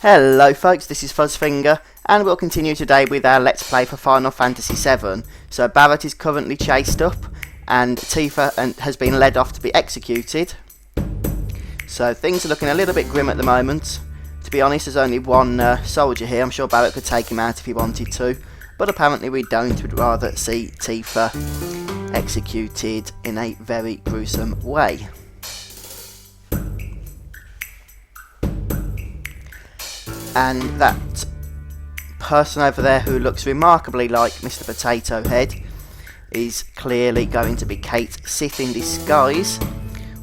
Hello folks, this is Fuzzfinger, and we'll continue today with our Let's Play for Final Fantasy VII. So Barrett is currently chased up, and Tifa has been led off to be executed. So things are looking a little bit grim at the moment. To be honest, there's only one soldier here. I'm sure Barrett could take him out if he wanted to, but apparently we don't. We'd rather see Tifa executed in a very gruesome way. And that person over there who looks remarkably like Mr. Potato Head is clearly going to be Cait Sith in disguise.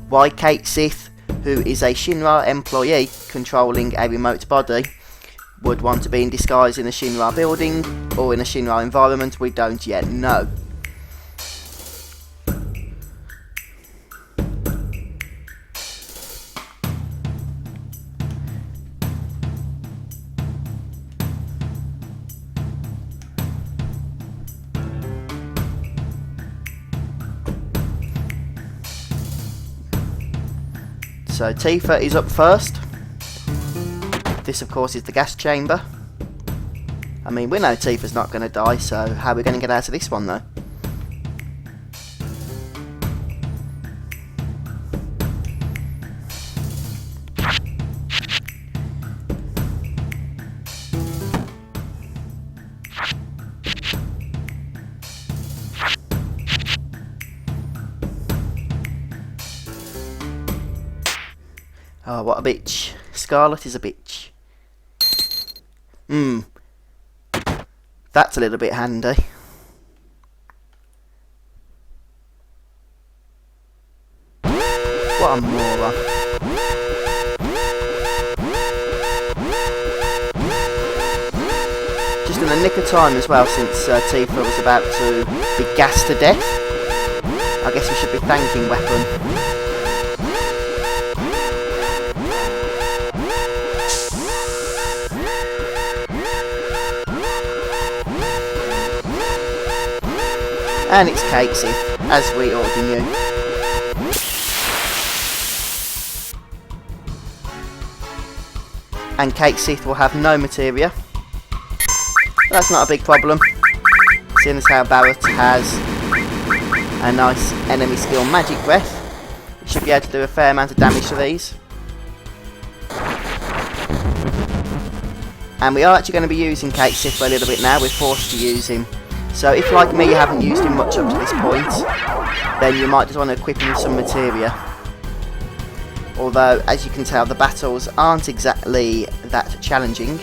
Why Cait Sith, who is a Shinra employee controlling a remote body, would want to be in disguise in a Shinra building or in a Shinra environment, we don't yet know. So Tifa is up first. This of course is the gas chamber. I mean, we know Tifa's not going to die, so how are we going to get out of this one though? Oh, what a bitch. Scarlet is a bitch. That's a little bit handy. What a moron. Just in the nick of time as well, since Tifa was about to be gassed to death. I guess we should be thanking Weapon. And it's Cait Sith, as we already knew. And Cait Sith will have no materia. That's not a big problem, seeing as how Barrett has a nice enemy skill magic breath. It should be able to do a fair amount of damage to these. And we are actually going to be using Cait Sith for a little bit now. We're forced to use him. So if, like me, you haven't used him much up to this point, then you might just want to equip him with some materia. Although, as you can tell, the battles aren't exactly that challenging.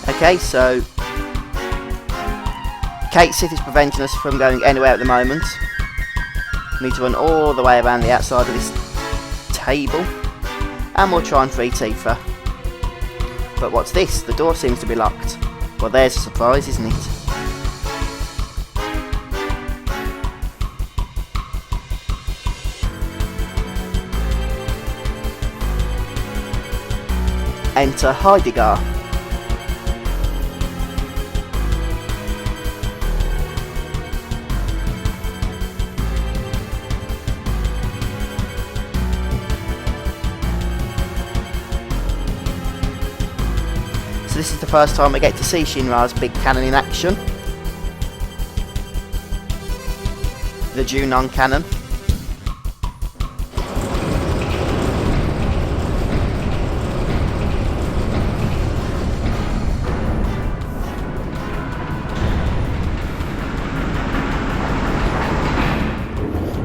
Okay, so Cait Sith is preventing us from going anywhere at the moment. We need to run all the way around the outside of this table, and we'll try and free Tifa. But what's this? The door seems to be locked. Well, there's a surprise, isn't it? Enter Heidegger. So this is the first time we get to see Shinra's big cannon in action. The Junon cannon.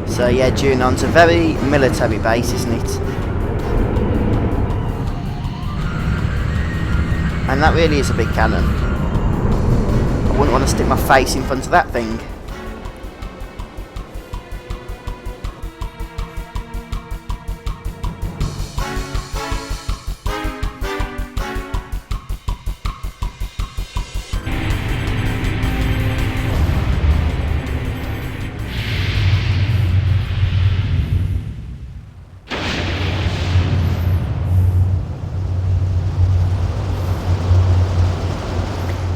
So yeah, Junon's a very military base, isn't it? And that really is a big cannon. I wouldn't want to stick my face in front of that thing.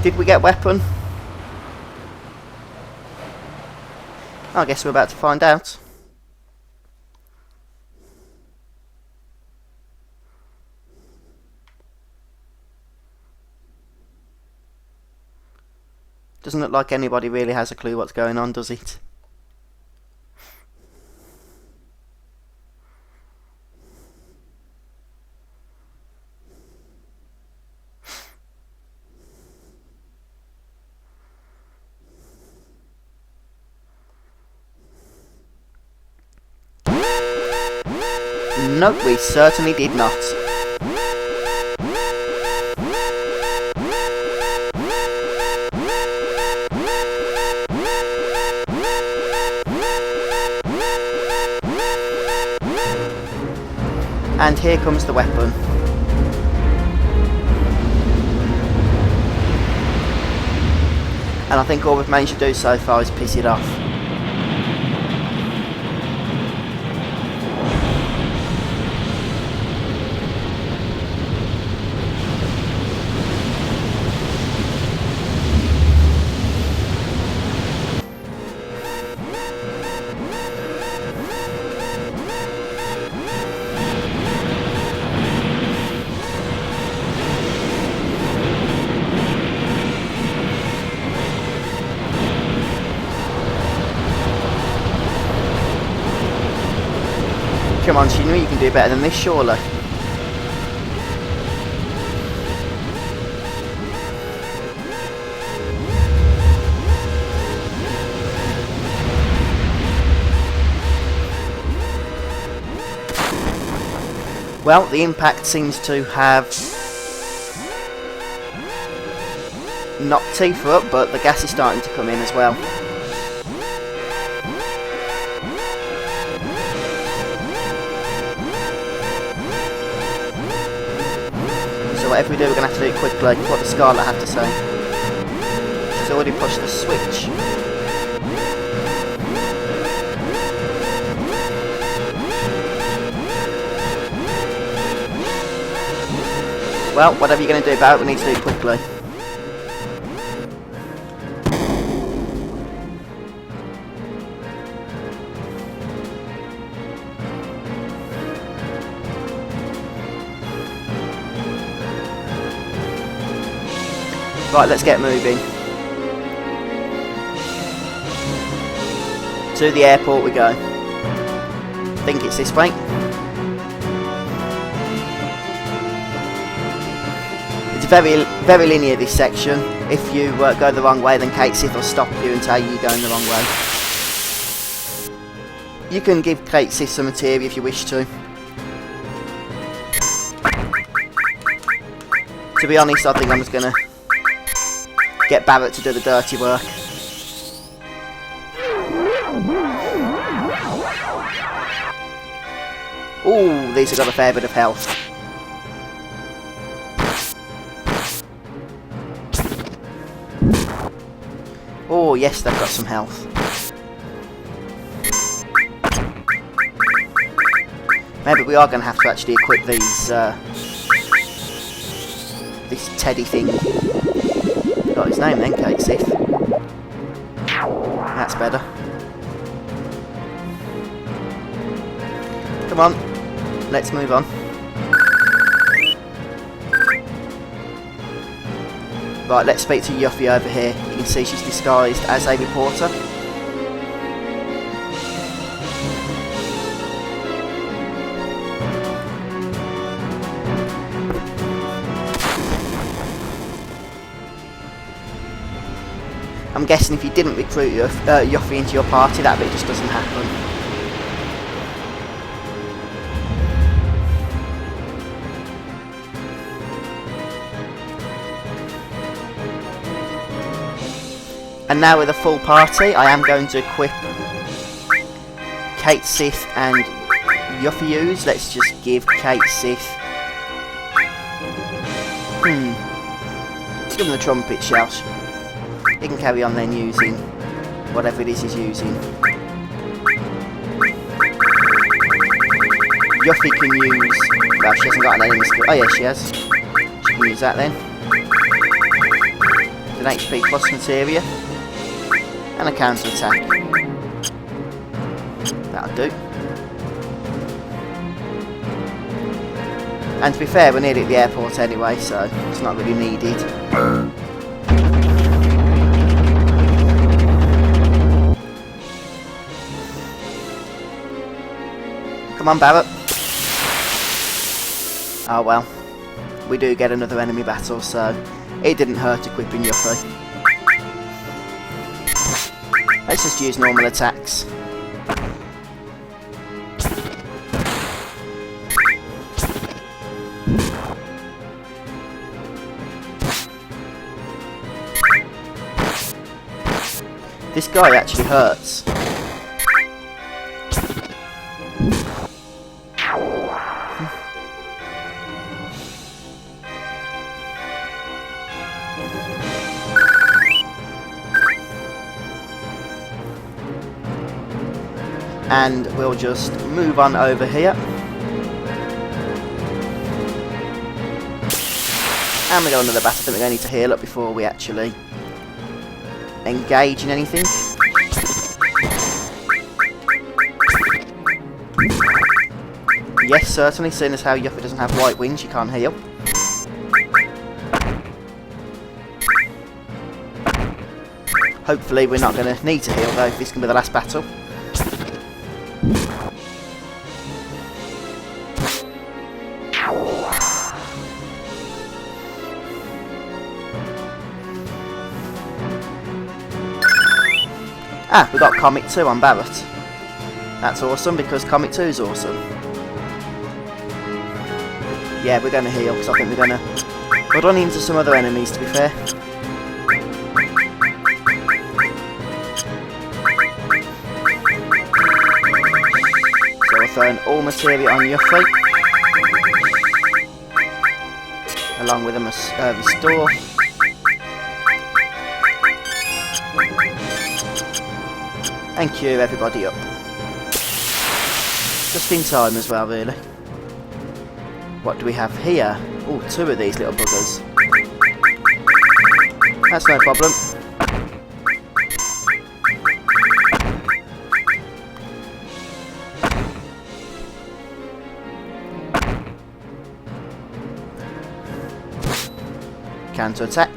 Did we get weapon? I guess we're about to find out. Doesn't look like anybody really has a clue what's going on, does it? No, we certainly did not. And here comes the weapon. And I think all we've managed to do so far is piss it off. Come on, Shinra, you can do better than this, surely. Well, the impact seems to have knocked Tifa up, but the gas is starting to come in as well. Whatever we do, we're going to have to do it quickly. What does Scarlet have to say? She's already pushed the switch. Well, whatever you're going to do about it, we need to do it quickly. Right, let's get moving. To the airport we go. I think it's this way. It's very linear, this section. If you go the wrong way, then Kate Sith will stop you and tell you you're going the wrong way. You can give Kate Sith some materia if you wish to. To be honest, I think I'm just going to get Barrett to do the dirty work. Ooh, these have got a fair bit of health. Oh yes, they've got some health. Maybe we are going to have to actually equip these, this Teddy thing. Got his name then, Kate Sith. That's better. Come on, let's move on. Right, let's speak to Yuffie over here. You can see she's disguised as a reporter. I'm guessing if you didn't recruit Yuffie into your party, that bit just doesn't happen. And now with a full party, I am going to equip Kate Sith and Yuffie. Let's just give Kate Sith... Let's give him the trumpet, shall we? He can carry on then using whatever it is he's using. Yuffie can use... Well, she hasn't got an enemy skill. Oh yeah, she has. She can use that then. an HP plus materia, and a counter attack. That'll do. And to be fair, we're nearly at the airport anyway, so it's not really needed. Come on, Barrett. Oh well. We do get another enemy battle, so it didn't hurt equipping Yuffie. Let's just use normal attacks. This guy actually hurts. And we'll just move on over here. And we got another battle. I think we're going to need to heal up before we actually engage in anything. Yes, certainly, seeing as how Yuffie doesn't have white wings, you can't heal. Hopefully we're not going to need to heal though, if this can be the last battle. Ah, we got Comic 2 on Barrett. That's awesome, because Comic 2 is awesome. Yeah, we're going to heal, because I think we're going to run into some other enemies, to be fair. So we're throwing all materia on Yuffie, along with a restore. And cure everybody up. Just in time as well, really. What do we have here? Oh, 2 of these little buggers. That's no problem. Counter attack.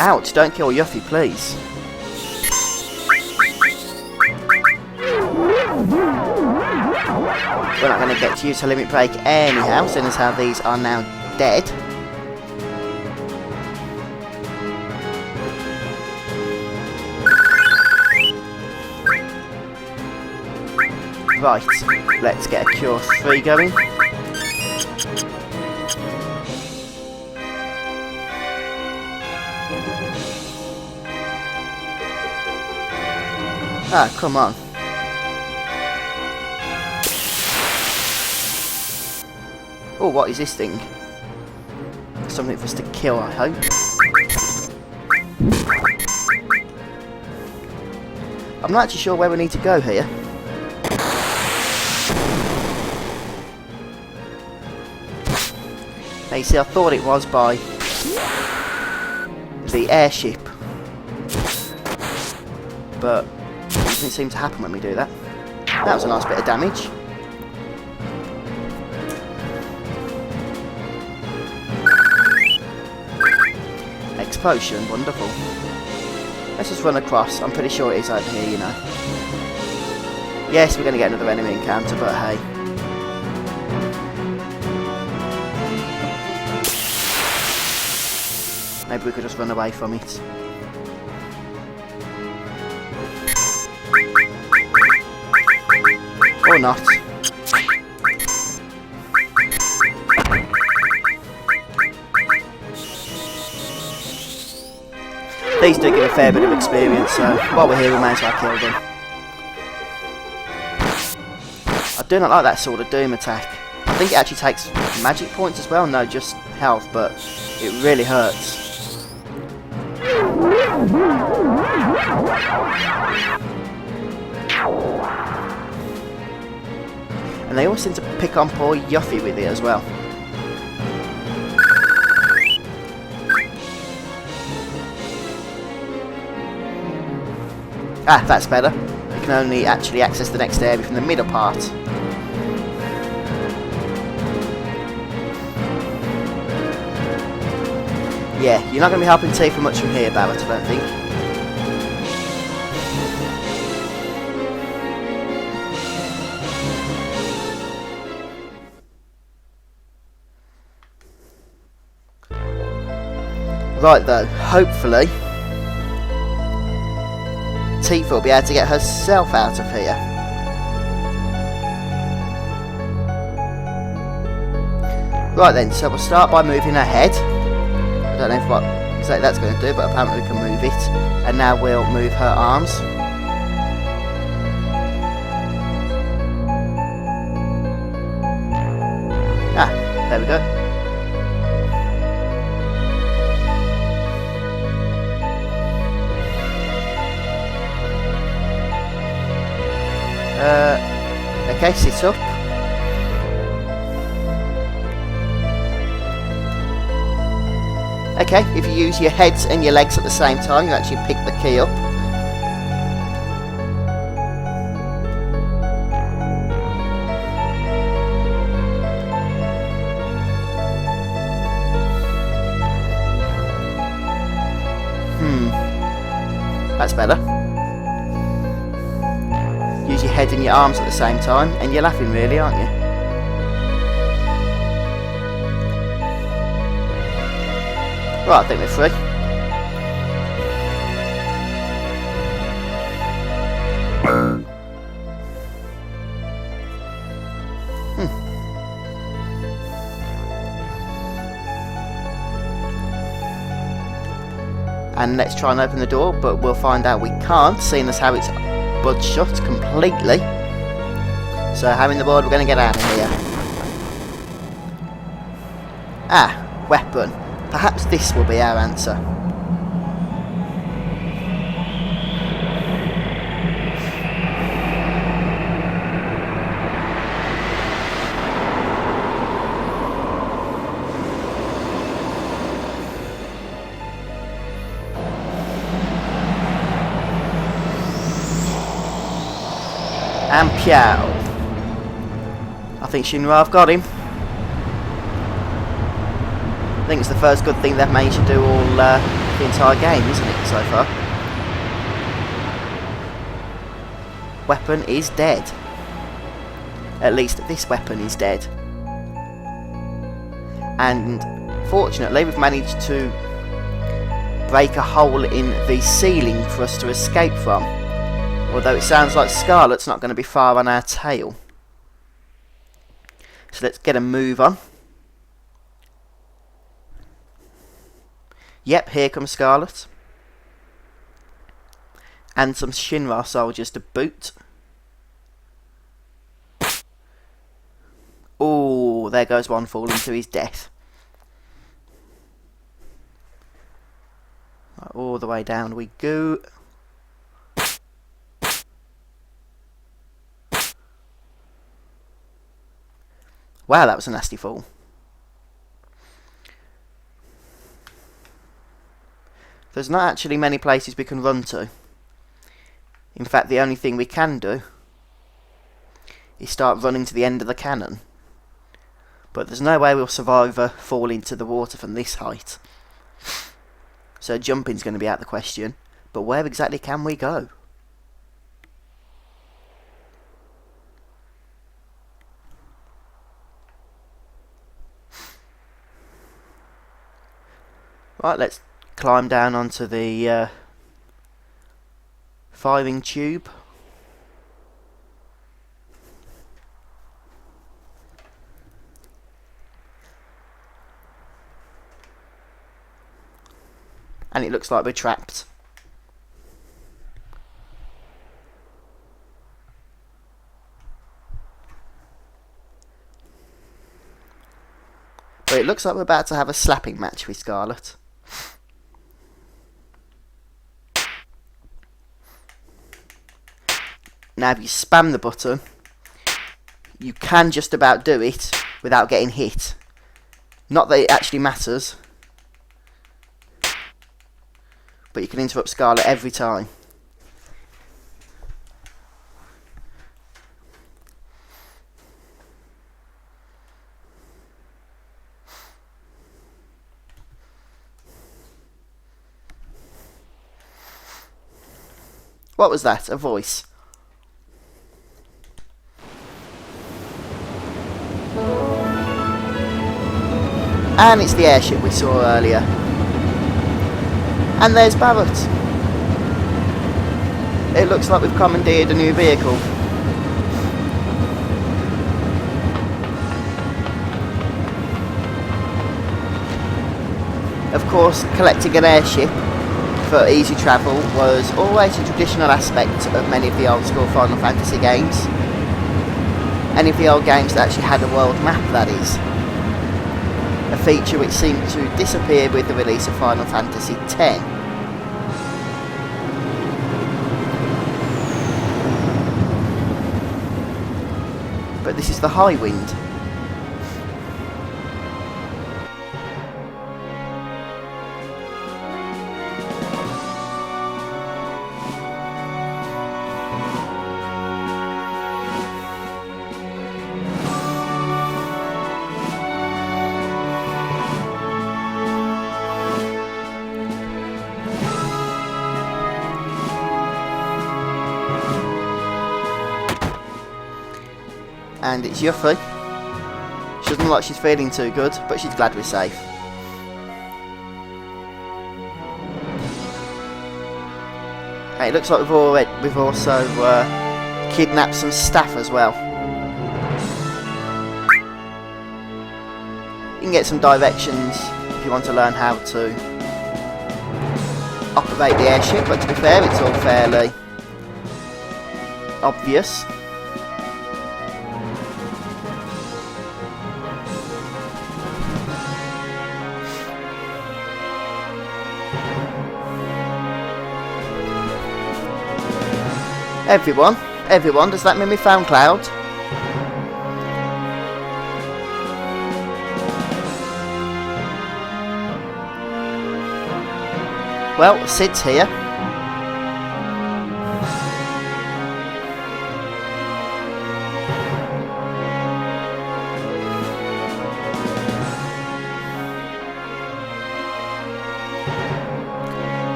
Ouch, don't kill Yuffie, please. We're not going to get to use a limit break anyhow, seeing as how these are now dead. Right, let's get a Cure 3 going. Ah, come on. Oh, what is this thing? Something for us to kill, I hope. I'm not actually sure where we need to go here. Now you see, I thought it was by the airship, but it doesn't seem to happen when we do that. That was a nice bit of damage. Explosion, wonderful. Let's just run across. I'm pretty sure it is over here, you know. Yes, we're going to get another enemy encounter, but hey. Maybe we could just run away from it. Or not. These do give a fair bit of experience, so while we're here we may as well kill them. I do not like that Sword of Doom attack. I think it actually takes magic points as well, no, just health, but it really hurts. And they always seem to pick on poor Yuffie with it as well. Ah, that's better. You can only actually access the next area from the middle part. Yeah, you're not going to be helping Tifa much from here, Barrett, I don't think. Right though, hopefully Tifa will be able to get herself out of here. Right then, so we'll start by moving her head. I don't know what exactly that's going to do, but apparently we can move it. And now we'll move her arms. Ah, there we go. Okay, sit up. Okay, if you use your heads and your legs at the same time, you actually pick the key up. That's better. Use your head and your arms at the same time, and you're laughing really, aren't you? Right, I think we're free. And let's try and open the door, but we'll find out we can't, seeing as how it's budged shut completely. So having the board, we're going to get out of here. Ah, weapon. Perhaps this will be our answer. And Piao. I think Shinra have got him. I think it's the first good thing they've managed to do all the entire game, isn't it, so far? Weapon is dead. At least this weapon is dead. And fortunately we've managed to break a hole in the ceiling for us to escape from. Although it sounds like Scarlet's not going to be far on our tail. So let's get a move on. Yep, here comes Scarlet. And some Shinra soldiers to boot. Oh, there goes one falling to his death. Right, all the way down we go. Wow, that was a nasty fall. There's not actually many places we can run to. In fact, the only thing we can do is start running to the end of the cannon. But there's no way we'll survive a fall into the water from this height. So jumping's going to be out of the question. But where exactly can we go? Right, let's climb down onto the firing tube. And it looks like we're trapped. But it looks like we're about to have a slapping match with Scarlet. Now if you spam the button, you can just about do it without getting hit. Not that it actually matters, but you can interrupt Scarlet every time. What was that? A voice. And it's the airship we saw earlier. And there's Barrett. It looks like we've commandeered a new vehicle. Of course, collecting an airship for easy travel was always a traditional aspect of many of the old school Final Fantasy games. Any of the old games that actually had a world map, that is. A feature which seemed to disappear with the release of Final Fantasy X. But this is the Highwind. And it's Yuffie. She doesn't look like she's feeling too good, but she's glad we're safe. Okay, it looks like we've also kidnapped some staff as well. You can get some directions if you want to learn how to operate the airship, but to be fair, it's all fairly obvious. Everyone, does that mean we found Cloud? Well, Sid's here.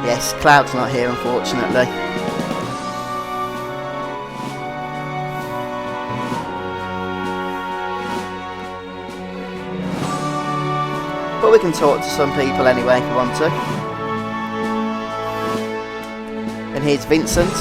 Yes, Cloud's not here, unfortunately. But we can talk to some people anyway if we want to. And here's Vincent.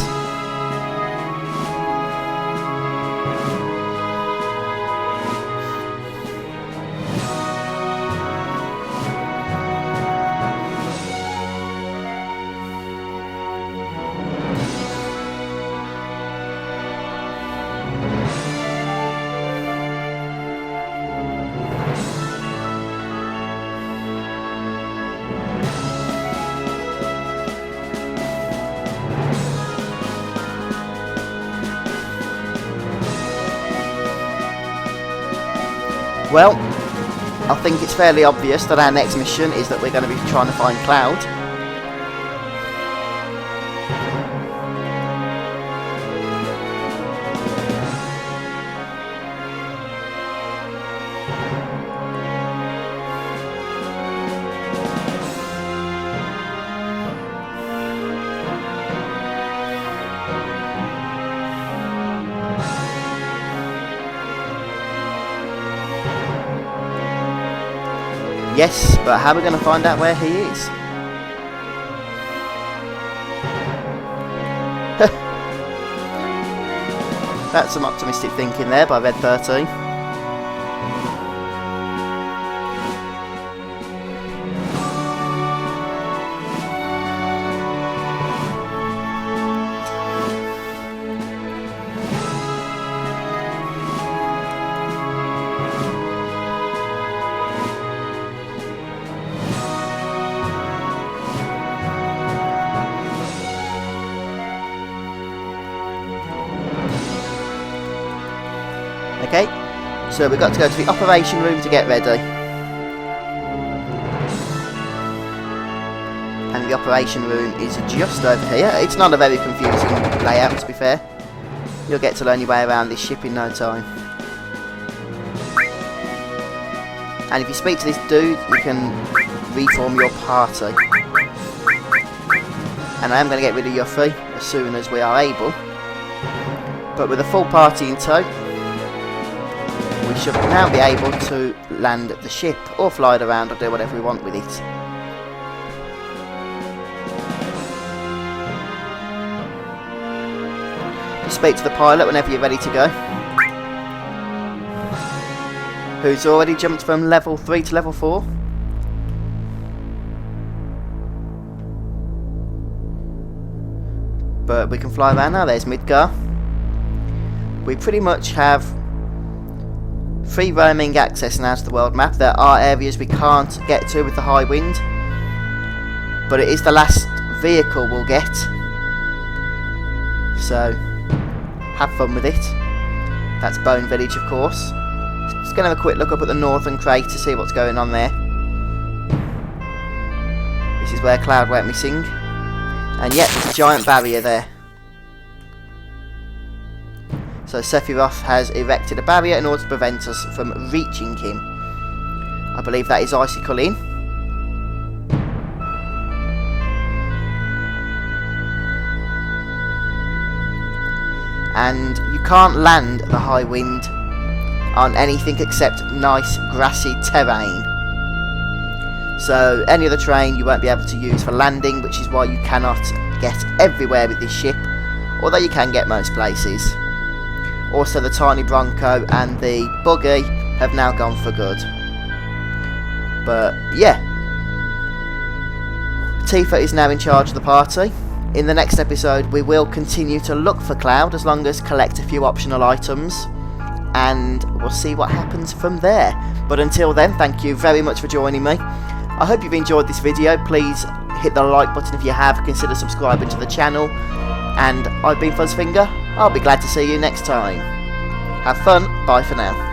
Well, I think it's fairly obvious that our next mission is that we're going to be trying to find Cloud. Yes, but how are we going to find out where he is? That's some optimistic thinking there by Red 13. Okay, so we've got to go to the operation room to get ready. And the operation room is just over here. It's not a very confusing layout, to be fair. You'll get to learn your way around this ship in no time. And if you speak to this dude, you can reform your party. And I am going to get rid of Yuffie as soon as we are able. But with a full party in tow, we should now be able to land the ship, or fly it around, or do whatever we want with it. Just speak to the pilot whenever you're ready to go. Who's already jumped from level 3 to level 4. But we can fly around now. There's Midgar. We pretty much have free roaming access now to the world map. There are areas we can't get to with the Highwind, but it is the last vehicle we'll get, so have fun with it. That's Bone Village, of course. Just going to have a quick look up at the northern crate to see what's going on there. This is where Cloud went missing, and yet there's a giant barrier there. So Sephiroth has erected a barrier in order to prevent us from reaching him. I believe that is Icicle Inn. And you can't land the Highwind on anything except nice grassy terrain. So any other terrain you won't be able to use for landing, which is why you cannot get everywhere with this ship, although you can get most places. Also, the tiny Bronco and the buggy have now gone for good. But yeah, Tifa is now in charge of the party. In the next episode, we will continue to look for Cloud, as long as collect a few optional items, and we'll see what happens from there. But until then, thank you very much for joining me. I hope you've enjoyed this video. Please hit the like button if you have. Consider subscribing to the channel. And I've been Fuzzfinger. I'll be glad to see you next time. Have fun. Bye for now.